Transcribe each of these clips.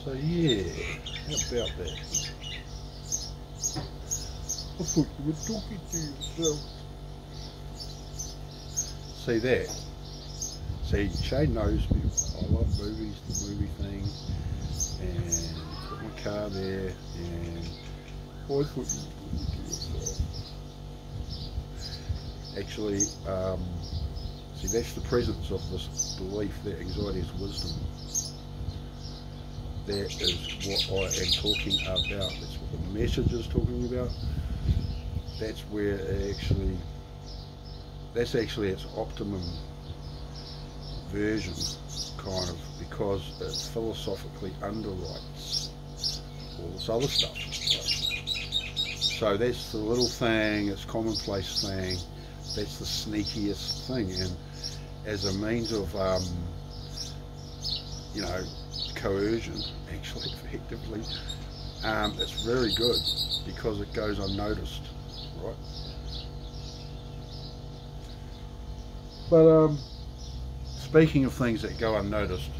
So yeah, how about that? I thought you were talking to yourself. See that? See, Shane knows me. I love movies, the movie thing, and put my car there, and I thought you were talking to yourself. Actually, see, that's the presence of this belief that anxiety is wisdom. That is what I am talking about. That's what the message is talking about. That's where it actually, that's actually its optimum version, kind of, because it philosophically underwrites all this other stuff. Right? So that's the little thing, it's commonplace thing, that's the sneakiest thing, and as a means of, you know, coercion, actually, effectively, it's very good because it goes unnoticed, right? But speaking of things that go unnoticed,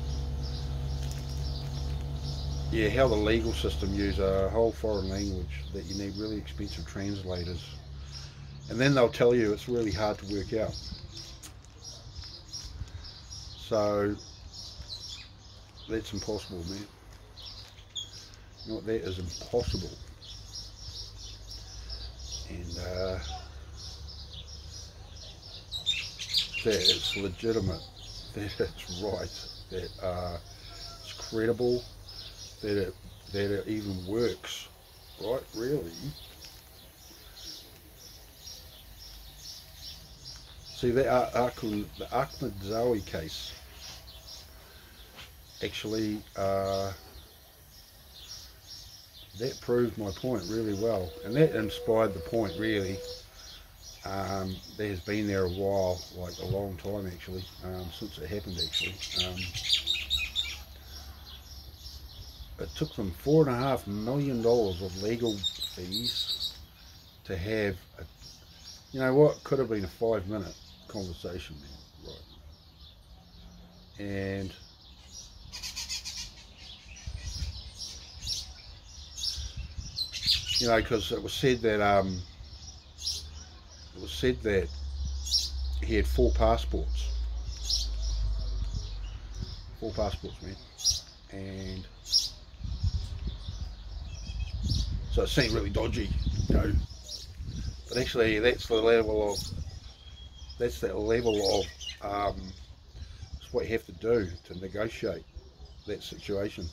yeah, how the legal system use a whole foreign language that you need really expensive translators, and then they'll tell you it's really hard to work out. So that's impossible, man. You know what, that is impossible. And that it's legitimate, that it's right, that it's credible, that it even works, right? Really. See, the Ahmed Zawi case actually that proved my point really well, and that inspired the point really. That has been there a while, like a long time actually, since it happened actually. It took them $4.5 million of legal fees to have a, you know what, could have been a 5-minute conversation, man, right? And you know, because it was said that he had 4 passports, man, and so it seemed really dodgy, you know. But actually, that's that level of it's what you have to do to negotiate that situation.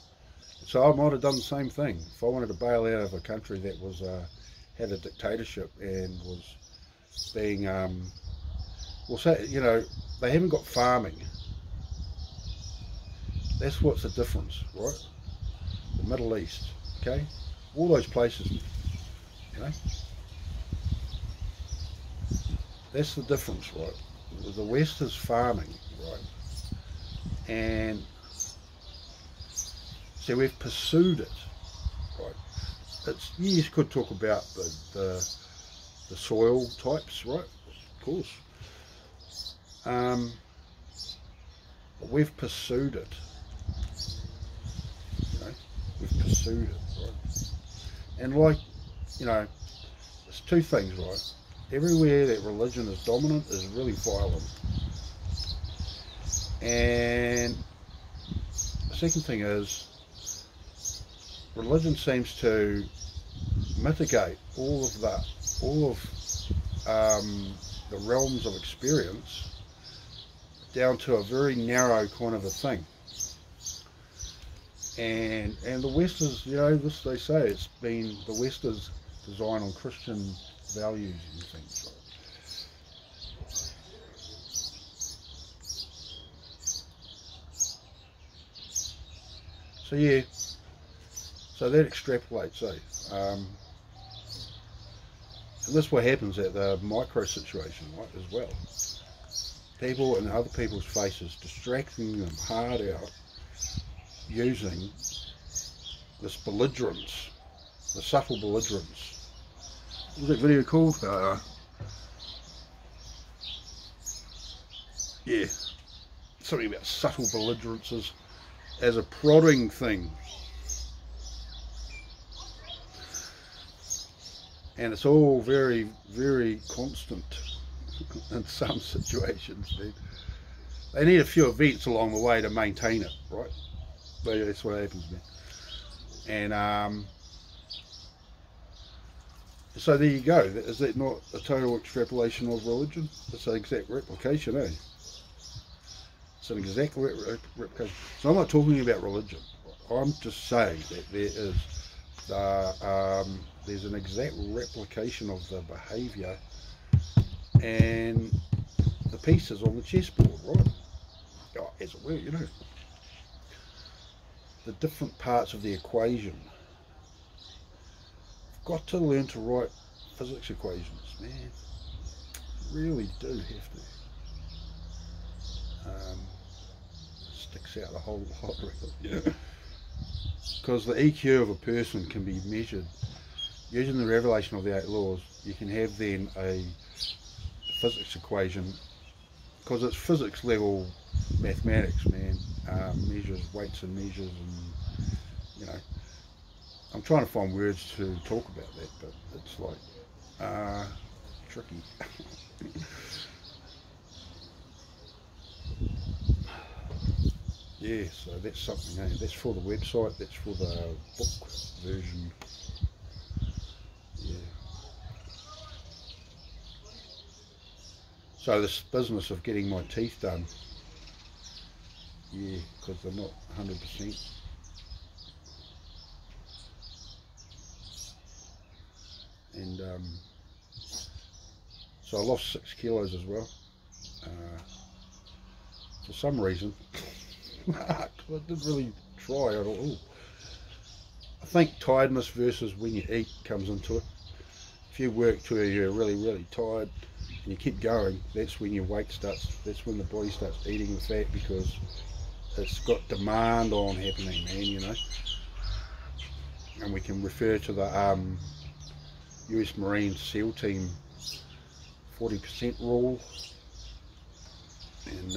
So I might have done the same thing if I wanted to bail out of a country that was had a dictatorship and was being well, say, you know, they haven't got farming. That's what's the difference, right? The Middle East, okay, all those places, you know, that's the difference, right? The West is farming, right? And so we've pursued it, right? It's, you could talk about the soil types, right? Of course. But we've pursued it, you know, we've pursued it, right? And like, you know, there's 2 things, right? Everywhere that religion is dominant is really violent. And the second thing is, religion seems to mitigate all of the realms of experience down to a very narrow kind of a thing. And the West is, you know, this they say it's been, the West is designed on Christian values and things, right? So yeah, so that extrapolates, and this is what happens at the micro situation, right, as well. People in other people's faces, distracting them hard out, using this belligerence, the subtle belligerence. What was that video called? Yeah, something about subtle belligerences as a prodding thing. and it's all very, very constant in some situations, man. They need a few events along the way to maintain it, right? But that's what happens, man. And so there you go. Is that not a total extrapolation of religion? It's an exact replication, eh? It's an exact replication. So I'm not talking about religion. I'm just saying that there's an exact replication of the behaviour and the pieces on the chessboard, right? Oh, as it were, you know. The different parts of the equation. I've got to learn to write physics equations, man. Really do have to. Sticks out a whole lot, really. Because the EQ of a person can be measured using the revelation of the 8 laws. You can have then a physics equation, because it's physics level mathematics, man. Measures, weights and measures, and you know, I'm trying to find words to talk about that, but it's like tricky. Yeah, so that's something, eh? That's for the website, that's for the book version. Yeah. So this business of getting my teeth done, yeah, because they're not 100%. And so I lost 6 kilos as well, for some reason. I didn't really try at all. I think tiredness versus when you eat comes into it. If you work till you're really, really tired and you keep going, that's when your weight starts, that's when the body starts eating the fat, because it's got demand on happening, man, you know. And we can refer to the US Marine SEAL team 40% rule, and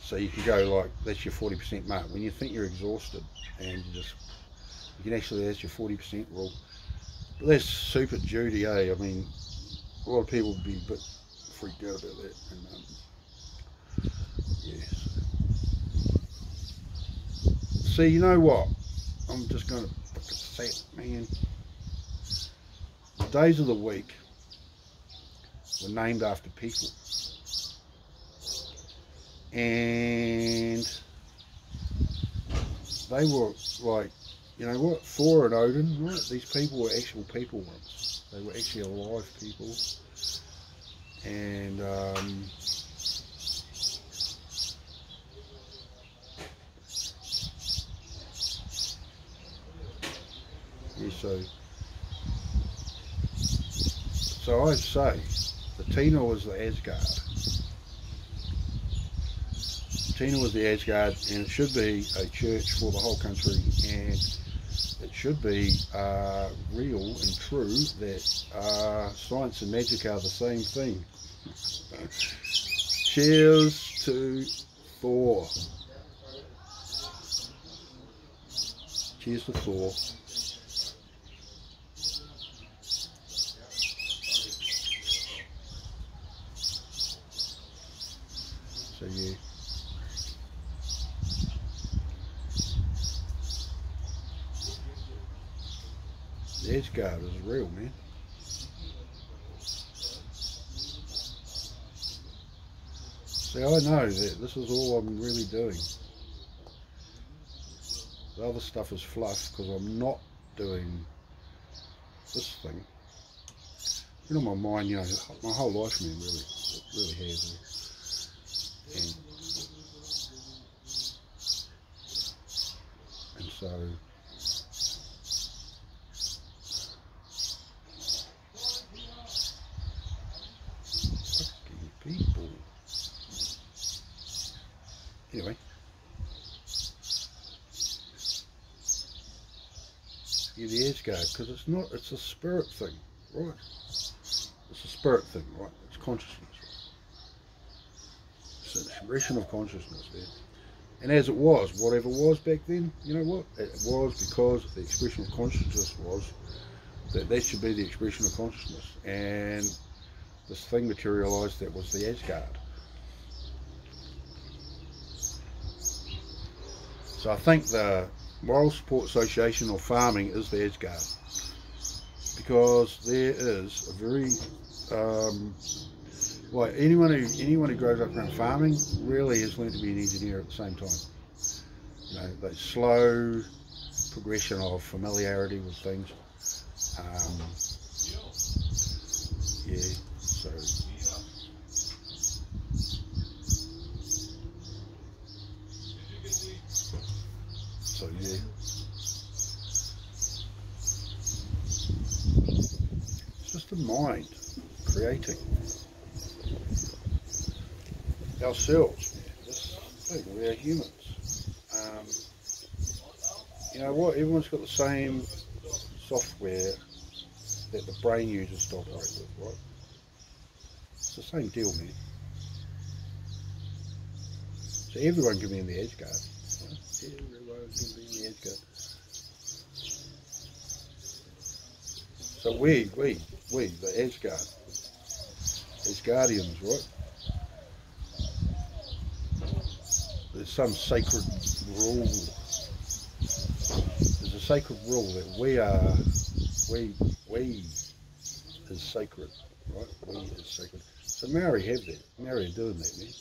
so you can go like, that's your 40% mark. When you think you're exhausted, and you can actually, that's your 40% rule. But that's super duty, eh? I mean, a lot of people would be a bit freaked out about that. And yes. See, you know what? I'm just going to fucking say it, man. The days of the week were named after people. And they were like, you know what, Thor and Odin, right? These people were actual people once. They were actually alive people. And yeah, so I'd say the TNIL was the Asgard. TNIL was the Asgard, and it should be a church for the whole country, and it should be real and true that science and magic are the same thing. Cheers to Thor. Cheers to Thor. So yeah. The Asgard is real, man. See, I know that this is all I'm really doing. The other stuff is fluff, because I'm not doing this thing. You know, my mind, you know, my whole life, man, really has. And so, fucking people. Anyway. Yeah, the Asgard, because it's a spirit thing, right? It's a spirit thing, right? It's consciousness. It's an expression of consciousness there. And as it was, whatever was back then, you know what? It was because the expression of consciousness was that should be the expression of consciousness. And this thing materialised that was the Asgard. So I think the Moral Support Association of Farming is the Asgard. Because there is a very, like anyone who grows up around farming really has learned to be an engineer at the same time. You know, that slow progression of familiarity with things. Yeah, so yeah. It's just the mind creating ourselves, man. This thing, we are humans. You know what? Everyone's got the same software that the brain uses to operate with, right? It's the same deal, man. So everyone can be in the Asgard. Right? Everyone can be in the Asgard. So we, the Asgard, Asgardians, right? There's some sacred rule. There's a sacred rule that we is sacred, right? We is sacred. So Maori have that. Maori are doing that, man.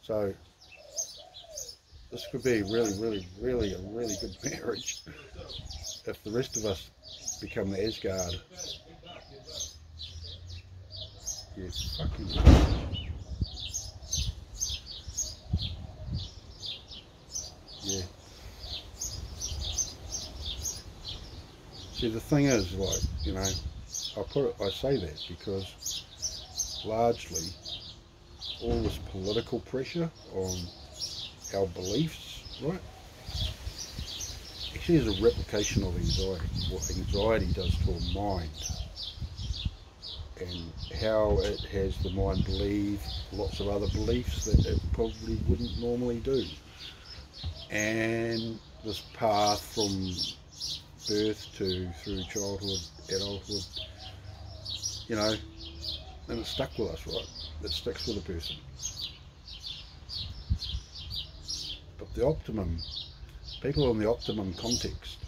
So this could be really a really good marriage if the rest of us become the Asgard. Yeah, fucking. Yeah. See, the thing is, like, you know, I say that because largely all this political pressure on our beliefs, right, actually is a replication of anxiety, what anxiety does to a mind, and how it has the mind believe lots of other beliefs that it probably wouldn't normally do. And this path from birth to through childhood, adulthood, you know, and it's stuck with us, right? It sticks with a person. But the optimum, people in the optimum context,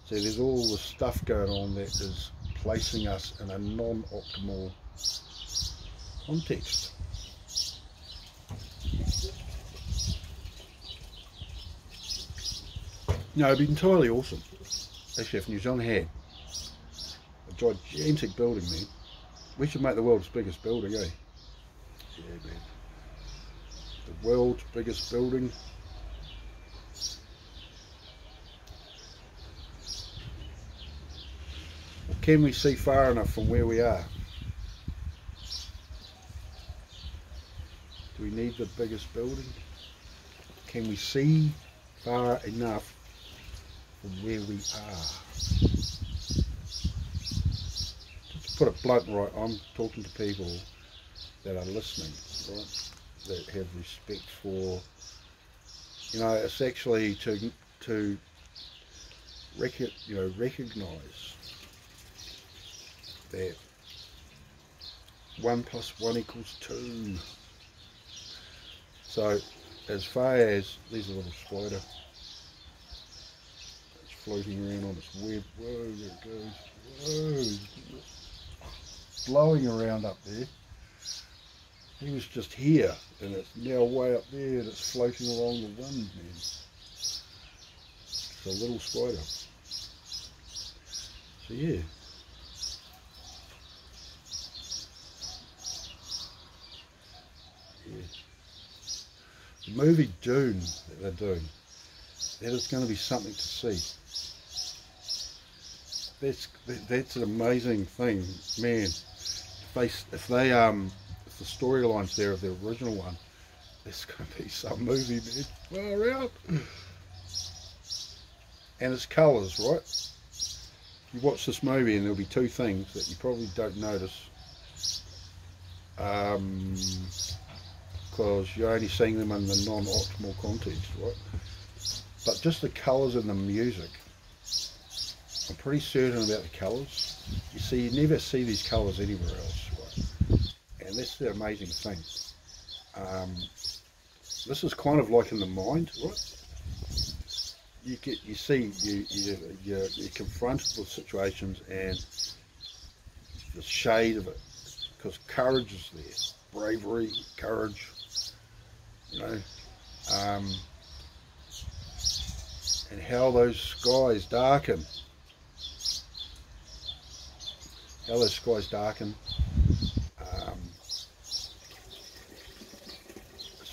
see, there's all this stuff going on that is placing us in a non-optimal context. No, it'd be entirely awesome. Actually, if New Zealand had a gigantic building, man, we should make the world's biggest building, eh? Yeah, man. The world's biggest building. Well, can we see far enough from where we are? Do we need the biggest building? Can we see far enough from where we are? Just to put it blunt, right, I'm talking to people that are listening, right, that have respect for, you know, it's actually to recognise that 1 + 1 = 2. So as far as, there's a little spider, it's floating around on its web. Whoa, there it goes. Whoa, blowing around up there. He was just here, and it's now way up there, and it's floating along the wind, man. It's a little spider. So yeah. The movie Dune that they're doing, that is going to be something to see. That's an amazing thing, man. If the storyline's there of the original one, it's going to be some movie, man. Far out. And it's colours, right? You watch this movie and there'll be two things that you probably don't notice. because you're only seeing them in the non-optimal context, right? But just the colours and the music, I'm pretty certain about the colours. You see, you never see these colours anywhere else, right? And that's the amazing thing. This is kind of like in the mind, right? You're confronted with situations and the shade of it, because courage is there, bravery, courage, you know, and how those skies darken, it's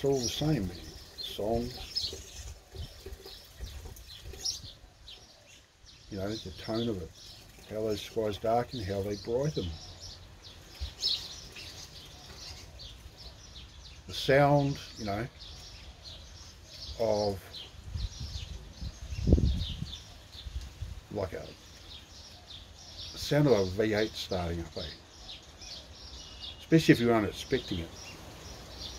all the same, man. Songs, you know, the tone of it, how those skies darken, how they brighten, the sound, you know, of like the sound of a V8 starting up, eh? Especially if you aren't expecting it,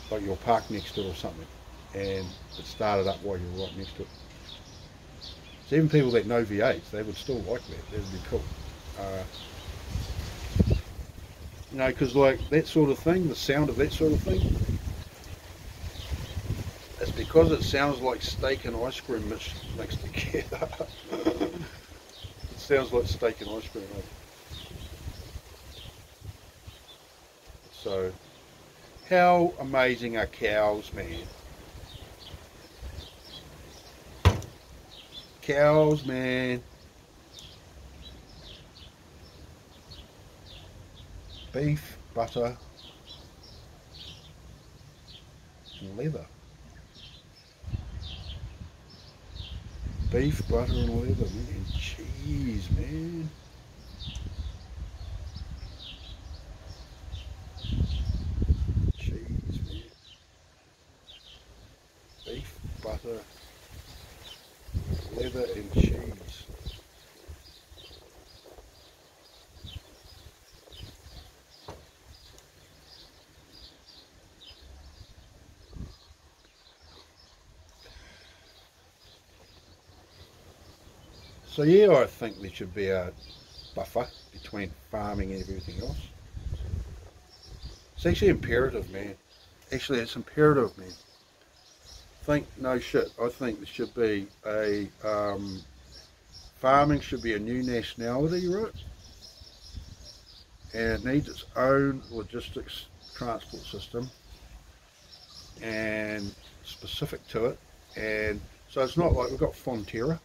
like you're parked next to it or something, and it started up while you're right next to it. So even people that know V8s, they would still like that. That would be cool. You know, because like that sort of thing, the sound of that sort of thing, it's because it sounds like steak and ice cream mixed together. It sounds like steak and ice cream, eh? So, how amazing are cows, man? Cows, man. Beef, butter, and leather. Beef, butter, and leather, man. And cheese, man. Cheese, man. Beef, butter, leather, and cheese. So yeah, I think there should be a buffer between farming and everything else. It's actually imperative, man. Actually, it's imperative, man. No shit, I think there should be a, farming should be a new nationality, right? And it needs its own logistics transport system and specific to it. And so it's not like we've got Fonterra.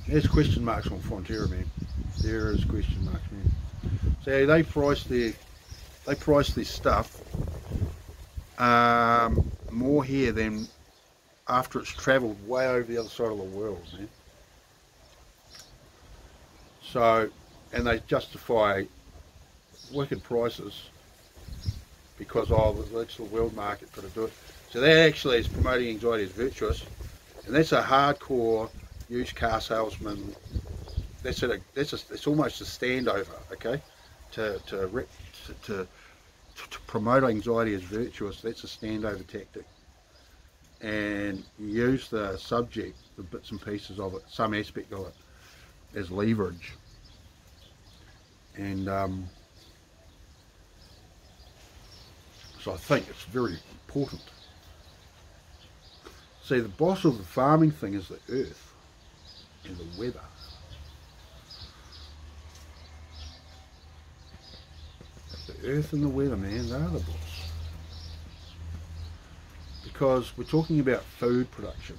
There's question marks on Fonterra, man. There is question marks, man. So they price their stuff more here than after it's travelled way over the other side of the world, man. So, and they justify wicked prices because that's the world market got to do it. So that actually is promoting anxiety as virtuous, and that's a hardcore used car salesman. It's almost a standover, okay, to promote anxiety as virtuous. That's a standover tactic, and you use the subject, the bits and pieces of it, some aspect of it, as leverage. And so I think it's very important. See, the boss of the farming thing is the earth and the weather. The earth and the weather, man, they're the boss. Because we're talking about food production.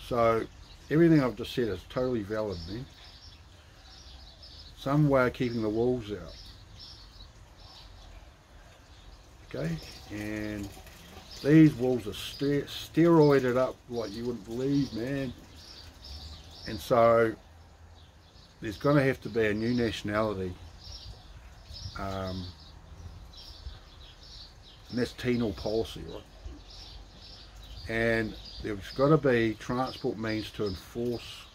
So everything I've just said is totally valid, man. Some way of keeping the wolves out. Okay, and these wolves are steroided up like you wouldn't believe, man. And so there's going to have to be a new nationality, and that's TNIL policy, right? And there's got to be transport means to enforce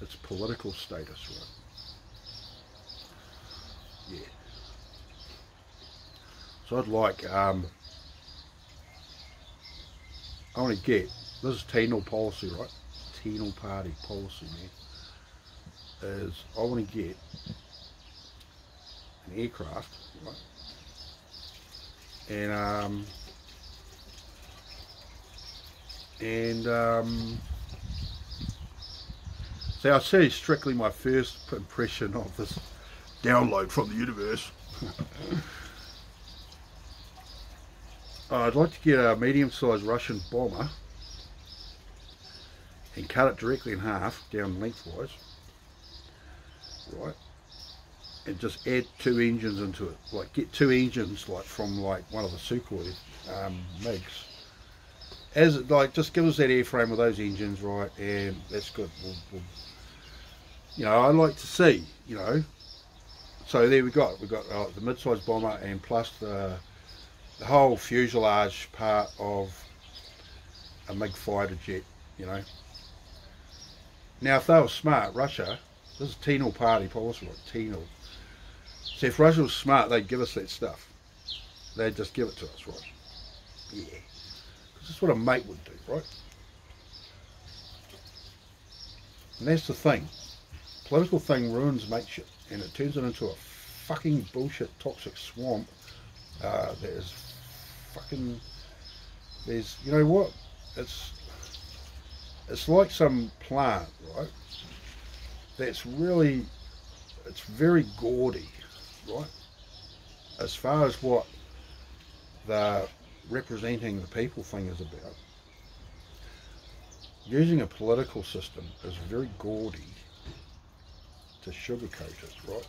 its political status, right? Yeah. So I'd like, I want to get, this is TNIL policy, right? TNIL party policy, man, is I want to get an aircraft, right? So I see strictly my first impression of this download from the universe. I'd like to get a medium-sized Russian bomber and cut it directly in half, down lengthwise, right? And just add 2 engines into it. Like get 2 engines, like from like one of the Sukhoi MiGs. As it, like, just give us that airframe with those engines, right? And that's good. We'll, you know, I like to see, you know. So there we got the mid-sized bomber and plus the whole fuselage part of a MiG fighter jet, you know. Now, if they were smart, Russia, this is TNIL party policy, right? TNIL. So if Russia was smart, they'd give us that stuff. They'd just give it to us, right? Yeah. Because that's what a mate would do, right? And that's the thing. Political thing ruins mateship, and it turns it into a fucking bullshit toxic swamp. There's you know what? It's like some plant, right? That's really, it's very gaudy, right? As far as what the representing the people thing is about. Using a political system is very gaudy to sugarcoat it, right?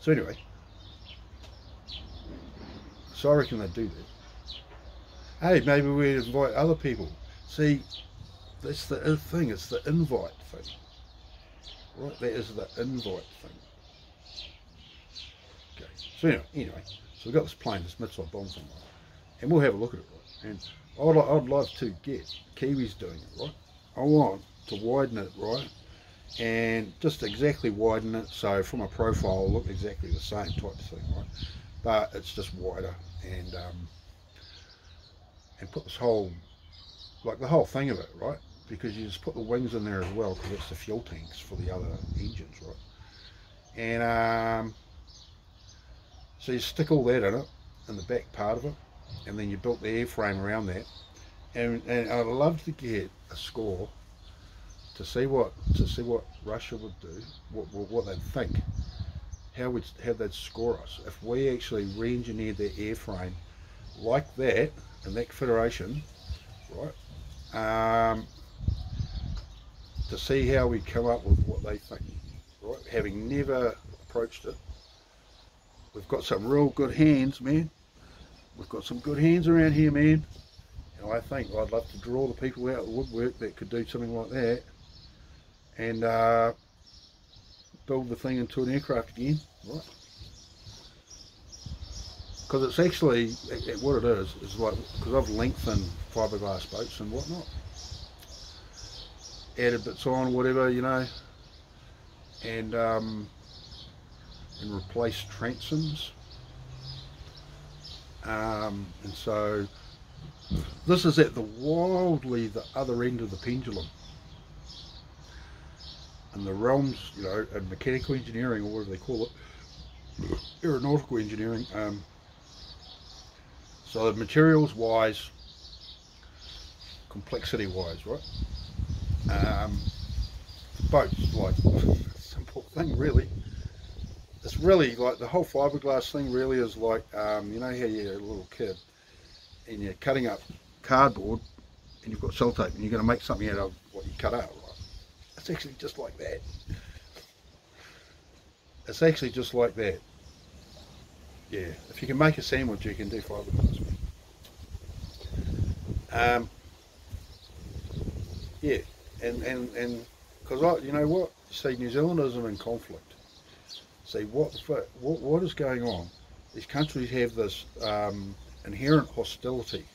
So anyway, so I reckon they do that. Hey, maybe we invite other people. See, that's the thing, it's the invite thing. Right, that is the invite thing. Okay, so anyway, so we've got this plane, this mid-sized bomb thing, right? And we'll have a look at it, right? And I'd love to get Kiwis doing it, right? I want to widen it, right? And just exactly widen it so from a profile it'll look exactly the same type of thing, right? But it's just wider and put this whole, like the whole thing of it, right? Because you just put the wings in there as well because it's the fuel tanks for the other engines, right? And so you stick all that in it, in the back part of it, and then you built the airframe around that. And I'd love to get a score to see what Russia would do, what they'd think, how they'd score us if we actually re-engineered their airframe like that in that configuration, right? To see how we come up with what they think, right? Having never approached it, we've got some real good hands, man. We've got some good hands around here, man. And I think I'd love to draw the people out of the woodwork that could do something like that and build the thing into an aircraft again, right? Because it's actually, what it is like, because I've lengthened fiberglass boats and whatnot, added bits on, whatever, you know, and replaced transoms, and so this is at the other end of the pendulum in the realms, you know, of mechanical engineering, or whatever they call it, aeronautical engineering. So materials wise, complexity wise, right? The boat's like a simple thing, really. It's really like the whole fiberglass thing really is like, you know how you're a little kid and you're cutting up cardboard and you've got sellotape and you're going to make something out of what you cut out, right? It's actually just like that. It's actually just like that. Yeah, if you can make a sandwich, you can do fiberglass. Yeah, and because you know what? See, New Zealanders are in conflict. See what is going on? These countries have this inherent hostility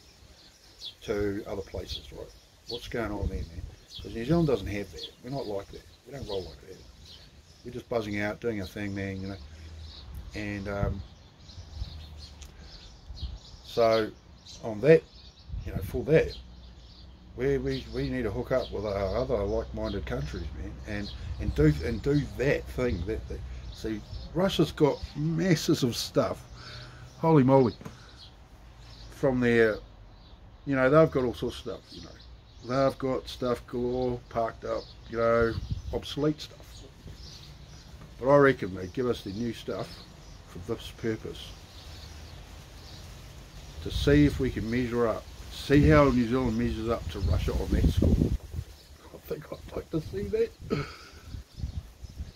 to other places, right? What's going on there, man? Because New Zealand doesn't have that. We're not like that. We don't roll like that. We're just buzzing out, doing our thing, man, you know. And So on that, you know, for that, we need to hook up with our other like-minded countries, man, and do that thing. See, Russia's got masses of stuff. Holy moly! From their, you know, they've got all sorts of stuff. You know, they've got stuff galore parked up. You know, obsolete stuff. But I reckon they give us the new stuff for this purpose, to see if we can measure up. See how New Zealand measures up to Russia on that score. I think I'd like to see that.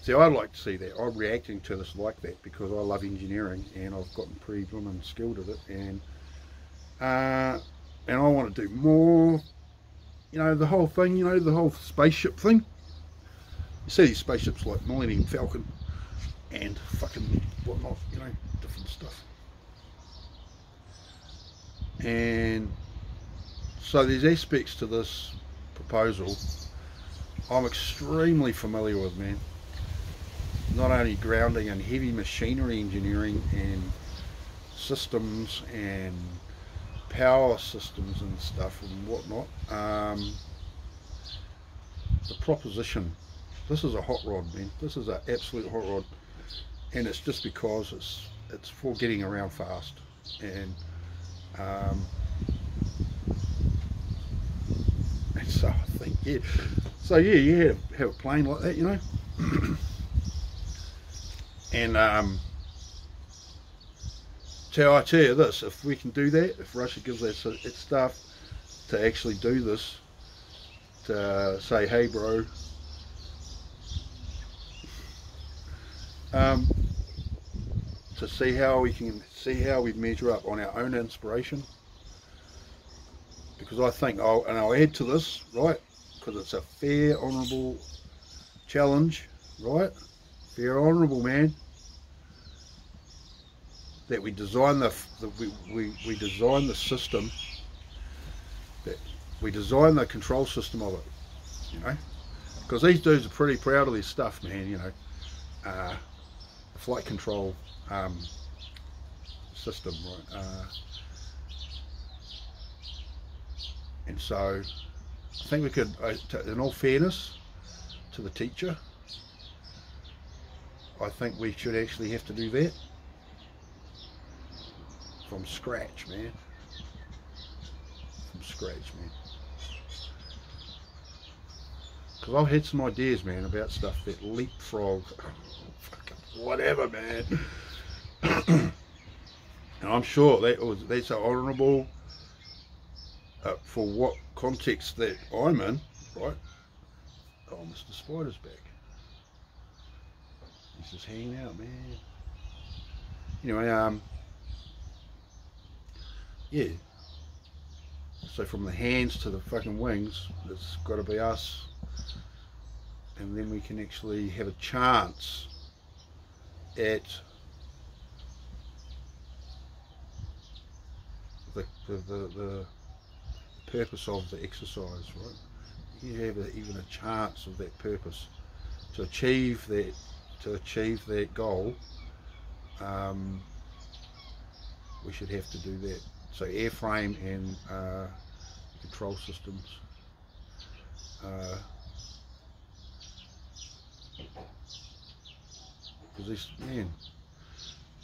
See, I'd like to see that. I'm reacting to this like that because I love engineering and I've gotten pretty blooming skilled at it, and I want to do more. You know, the whole thing. You know, the whole spaceship thing. You see these spaceships like Millennium Falcon and fucking whatnot. You know, different stuff. And so there's aspects to this proposal I'm extremely familiar with, man. Not only grounding in heavy machinery engineering and systems and power systems and stuff and whatnot. The proposition, this is a hot rod, man. This is an absolute hot rod, and it's just because it's for getting around fast. And so I think, yeah, so yeah, you have a plane like that, you know. And so I tell you this, if we can do that, if Russia gives us its stuff to actually do this, to say, hey bro, to see how we measure up on our own inspiration, because I think I'll add to this, right, because it's a fair, honourable challenge, right, fair, honourable, man, that we design we design the system, that we design the control system of it, you know, because these dudes are pretty proud of their stuff, man, you know, the flight control system, right, and so I think we could, in all fairness to the teacher, I think we should actually have to do that from scratch, man. From scratch, man. Because I've had some ideas, man, about stuff that leapfrog, whatever, man. And I'm sure that's honourable for what context that I'm in, right? Oh, Mr. Spider's back. He's just hanging out, man. Anyway, yeah. So from the hands to the fucking wings, it's got to be us, and then we can actually have a chance at the purpose of the exercise, right? You have even a chance of that purpose to achieve that goal. We should have to do that. So airframe and control systems. Because this, man,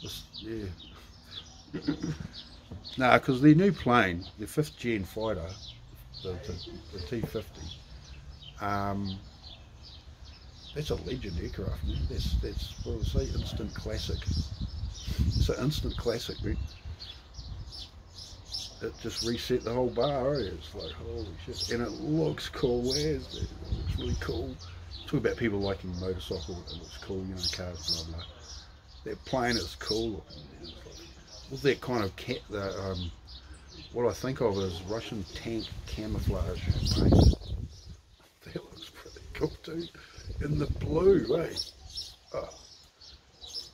this, yeah. No, because the new plane, the 5th gen fighter, the T-50, that's a legend aircraft, man. That's what I say, instant classic. It's an instant classic, man. It just reset the whole bar, eh? It's like, holy shit. And it looks cool as, it looks really cool. Talk about people liking motorcycle, it looks cool, you know, cars, blah, blah. That plane is cool looking, man. With that kind of what I think of as Russian tank camouflage, mate. That looks pretty cool too. In the blue, eh? Oh,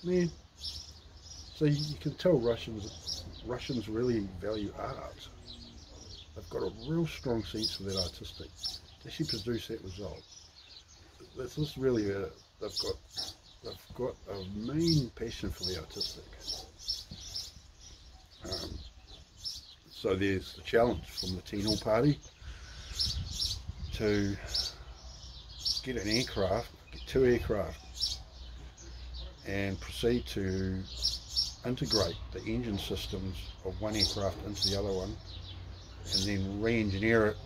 man. So you can tell Russians really value art. They've got a real strong sense for that artistic. They actually produce that result. This is really they've got a main passion for the artistic. So there's the challenge from the TNIL party to get an aircraft, get 2 aircraft, and proceed to integrate the engine systems of one aircraft into the other one, and then re-engineer it.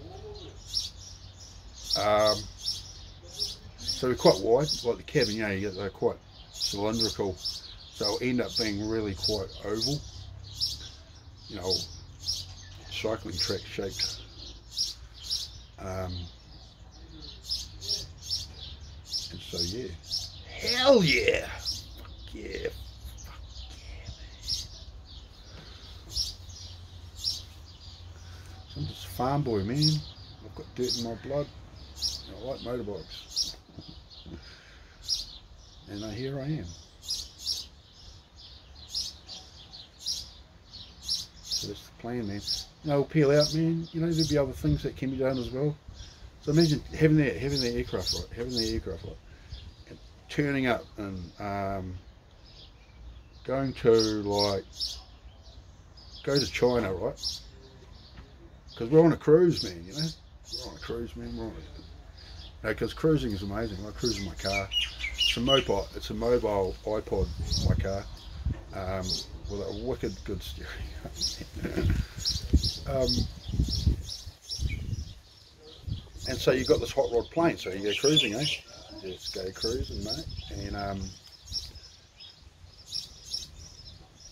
So they're quite wide, like the cabin, you know, they're quite cylindrical, so it'll end up being really quite oval, you know, cycling track shaped. And so yeah, hell yeah, fuck yeah, fuck yeah, man. So I'm just a farm boy, man. I've got dirt in my blood. I like motorbikes. And here I am. So that's the plan, man. You know, we'll peel out, man. You know, there'll be other things that can be done as well. So imagine having that aircraft right, and turning up and going to, like, go to China, right? Because we're on a cruise, man. You know, we're on a cruise, man. We're on a, you know, because cruising is amazing. I cruise in my car. It's a mobile iPod, my car, with a wicked good stereo. And so you've got this hot rod plane, so you go cruising, eh? Just go cruising, mate.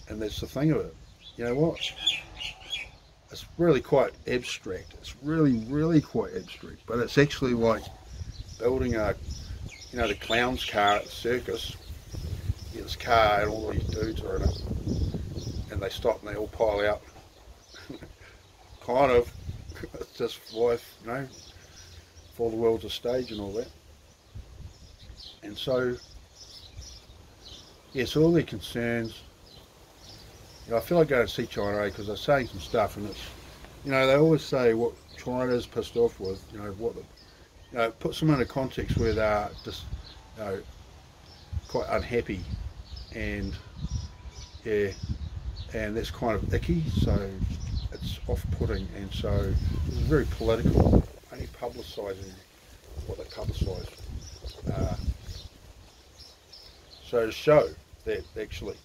And that's the thing of it. You know what? It's really quite abstract. It's really quite abstract. But it's actually like building a, you know, the clown's car at the circus. You get this car and all these dudes are in it, and they stop and they all pile out. Kind of, it's just life, you know, for the world's a stage and all that. And so, yeah, so all their concerns, you know, I feel like going to see China, because they're saying some stuff, and it's, you know, they always say what China's pissed off with, you know, what the, you know, puts them in a context where they're just, you know, quite unhappy, and yeah, and that's kind of icky, so it's off-putting, and so it's very political, only publicising what they publicise. So to show that actually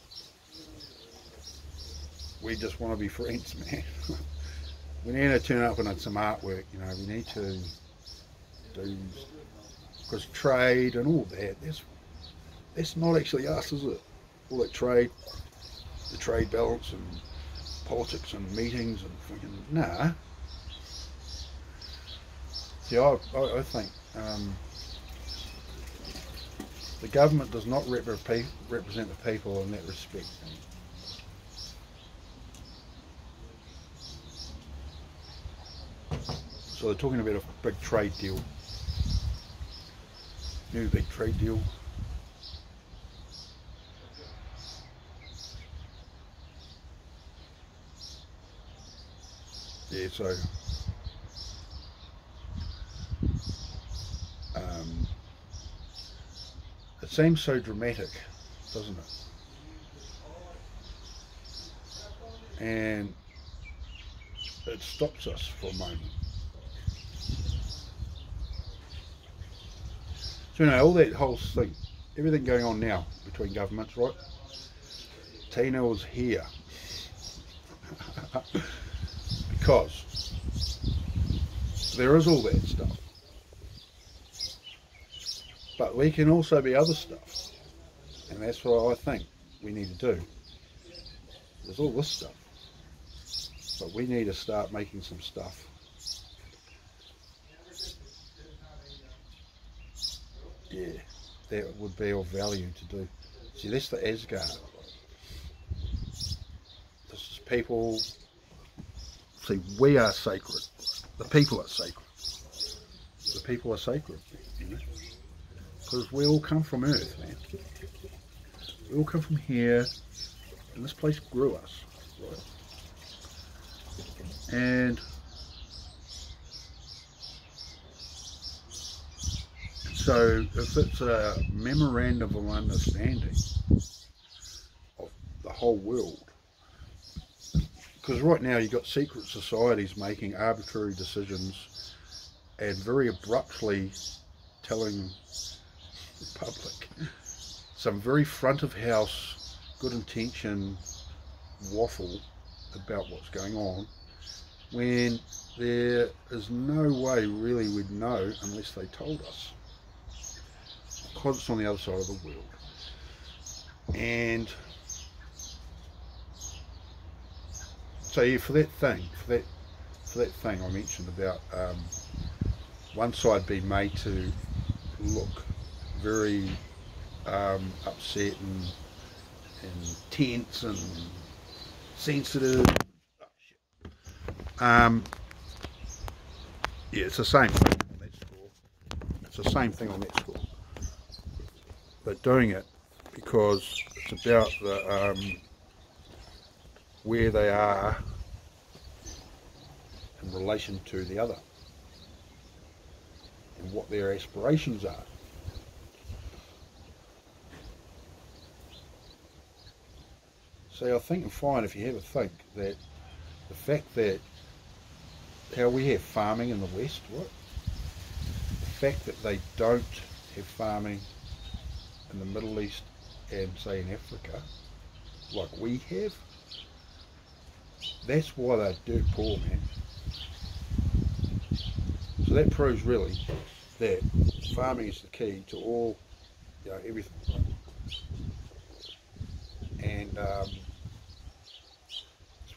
we just want to be friends, man. We need to turn up and some artwork, you know, we need to do, because trade and all that, that's not actually us, is it? All that trade, the trade balance and politics and meetings and freaking, nah. See, I think the government does not represent the people in that respect. So they're talking about a big trade deal, new big trade deal. Yeah, so it seems so dramatic, doesn't it? And it stops us for a moment. So, you know, all that whole thing, everything going on now between governments, right? TNIL's here. Because there is all that stuff. But we can also be other stuff. And that's what I think we need to do. There's all this stuff. But we need to start making some stuff. Yeah, that would be of value to do. See, that's the Asgard. This is people. See, we are sacred. The people are sacred. The people are sacred, you know? Because we all come from Earth, man. We all come from here, and this place grew us, right? And so if it's a memorandum of understanding of the whole world, Because right now you've got secret societies making arbitrary decisions and very abruptly telling the public some very front of house, good intention waffle about what's going on, when there is no way really we'd know unless they told us, because it's on the other side of the world. And so yeah, for that thing I mentioned about one side being made to look very upset and tense and sensitive. Yeah, it's the same thing on that score. It's the same thing on that score. But doing it because it's about the where they are in relation to the other and what their aspirations are. So I think you'll find, if you have a think, that the fact that how we have farming in the West, right? The fact that they don't have farming in the Middle East and say in Africa, like we have, that's why they're dirt poor, man. So that proves really that farming is the key to all, you know, everything. And that's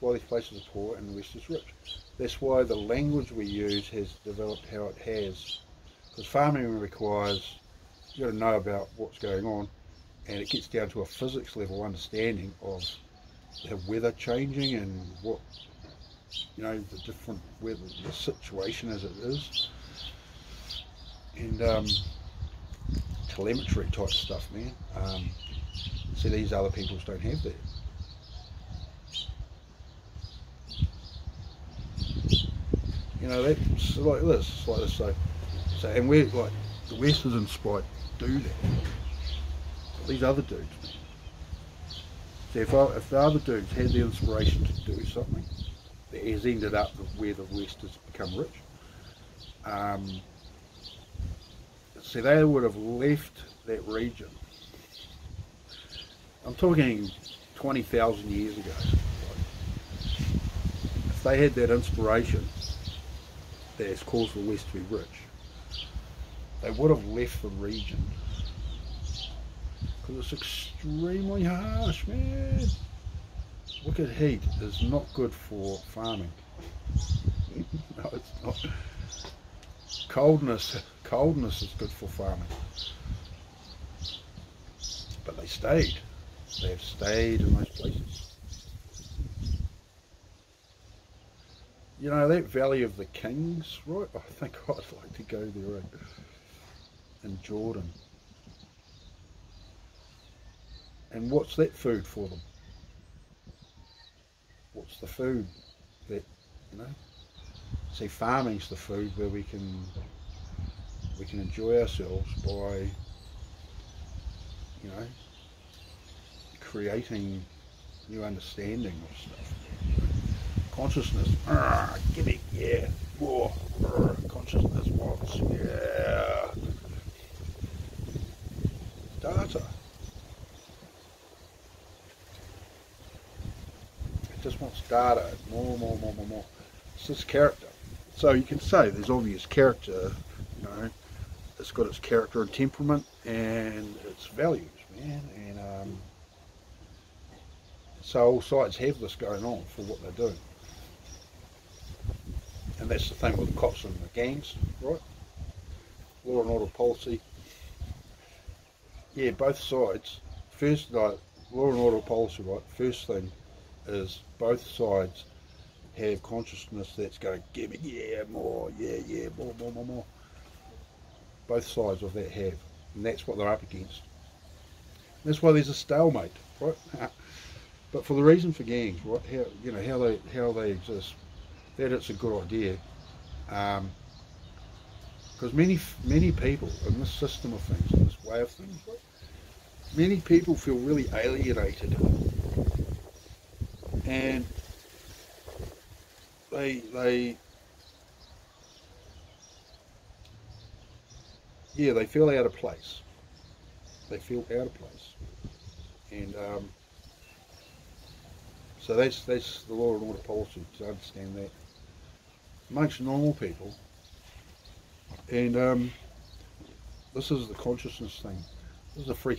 why these places are poor and the West is rich. That's why the language we use has developed how it has. Because farming requires, you've got to know about what's going on, and it gets down to a physics level understanding of the weather changing and what, you know, the different weather, the situation as it is, and telemetry type stuff, man. See, these other peoples don't have that. You know, that's like this, So and we're like, the West is inspired to do that. But these other dudes, man. So if the other dudes had the inspiration to do something that has ended up where the West has become rich, see, they would have left that region. I'm talking 20,000 years ago. If they had that inspiration that has caused the West to be rich, they would have left the region, because it's extremely harsh, man. Wicked heat is not good for farming. No, it's not. Coldness is good for farming. But they stayed. They have stayed in those places. You know, that Valley of the Kings, right? I think I'd like to go there in Jordan. And what's that food for them? What's the food that, you know? See, farming's the food where we can enjoy ourselves by, you know, creating new understanding of stuff. Consciousness, give me, yeah, more. Consciousness wants, yeah. Data. It just wants data, more. It's this character. So you can say there's obvious character, you know, it's got its character and temperament and its values, man. And so all sides have this going on for what they're doing. And that's the thing with the cops and the gangs, right? Law and order policy. Yeah, both sides. First, like, law and order policy, right? First thing is both sides have consciousness that's going, give me, yeah, more, yeah, more. Both sides of that have. And that's what they're up against. And that's why there's a stalemate, right? But for the reason for gangs, right? How, you know, how they exist, that it's a good idea, because many people in this system of things, in this way of things, right? Many people feel really alienated, and they yeah, they feel out of place. They feel out of place, and so that's the law and order policy, to understand that amongst normal people. And this is the consciousness thing. This is a freaking